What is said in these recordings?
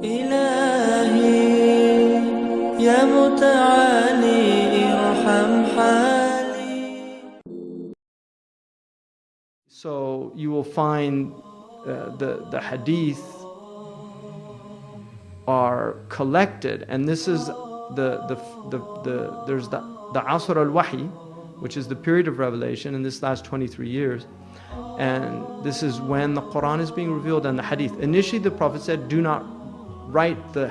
إلهي يا متعالي ارحم حالي. So you will find the hadith are collected, and this is there's the Asr al-Wahi, which is the period of revelation in this last 23 years, and this is when the Quran is being revealed and the hadith. Initially the Prophet said, do not write the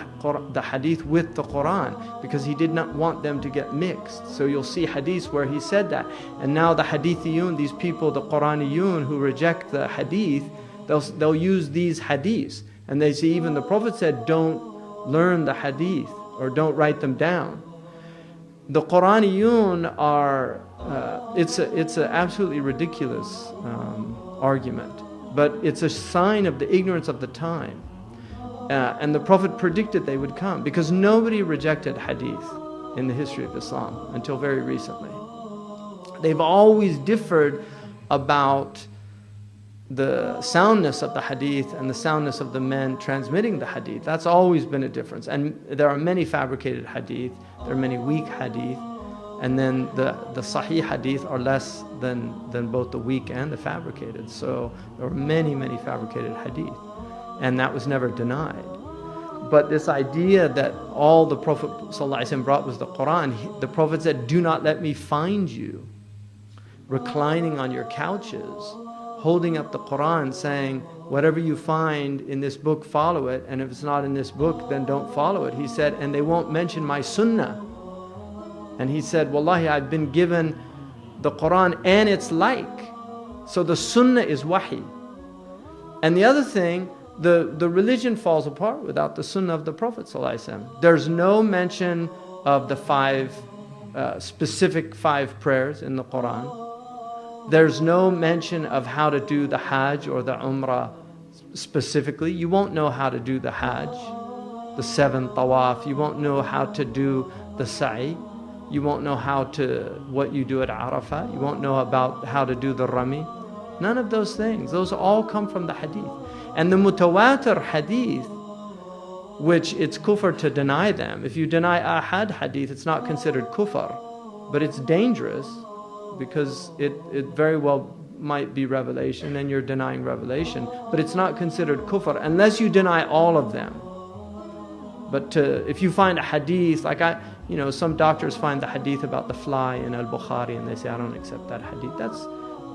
hadith with the Quran, because he did not want them to get mixed. So you'll see hadiths where he said that, and now the hadithiyun, these people, the Quraniyun who reject the hadith, they'll use these hadiths, and they see even the Prophet said, don't learn the hadith or don't write them down. The Quraniyun are, it's an absolutely ridiculous argument, but it's a sign of the ignorance of the time. And the Prophet predicted they would come, because nobody rejected hadith in the history of Islam until very recently. They've always differed about the soundness of the hadith and the soundness of the men transmitting the hadith. That's always been a difference. And there are many fabricated hadith, there are many weak hadith, and then the SAHIH hadith are less than both the weak and the fabricated. So there are many fabricated hadith, and that was never denied. But this idea that all the Prophet ﷺ brought was the Quran, the Prophet said, do not let me find you reclining on your couches, holding up the Quran, saying, whatever you find in this book, follow it, and if it's not in this book, then don't follow it. He said, and they won't mention my sunnah. And he said, wallahi, I've been given the Quran and its like. So the sunnah is wahi. And the other thing, the religion falls apart without the sunnah of the Prophet ﷺ. There's no mention of the specific five prayers in the Quran. There's no mention of how to do the Hajj or the Umrah specifically. You won't know how to do the Hajj, the 7 tawaf. You won't know how to do the Sa'i. You won't know what you do at Arafah. You won't know about how to do the Rami. None of those things. Those all come from the hadith. And the mutawatir hadith, which it's kufr to deny them. If you deny ahad hadith, it's not considered kufr, but it's dangerous, because it very well might be revelation and you're denying revelation, but it's not considered kufr unless you deny all of them. But if you find a hadith, like some doctors find the hadith about the fly in al-Bukhari and they say, I don't accept that hadith.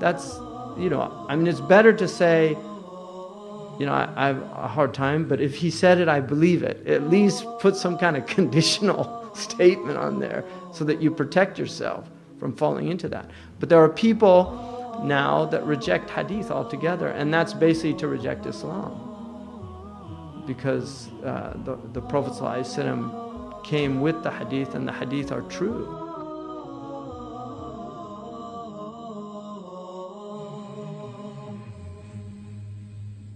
That's it's better to say, I have a hard time, but if he said it, I believe it. At least put some kind of conditional statement on there so that you protect yourself from falling into that. But there are people now that reject hadith altogether, and that's basically to reject Islam, because the Prophet ﷺ came with the hadith, and the hadith are true.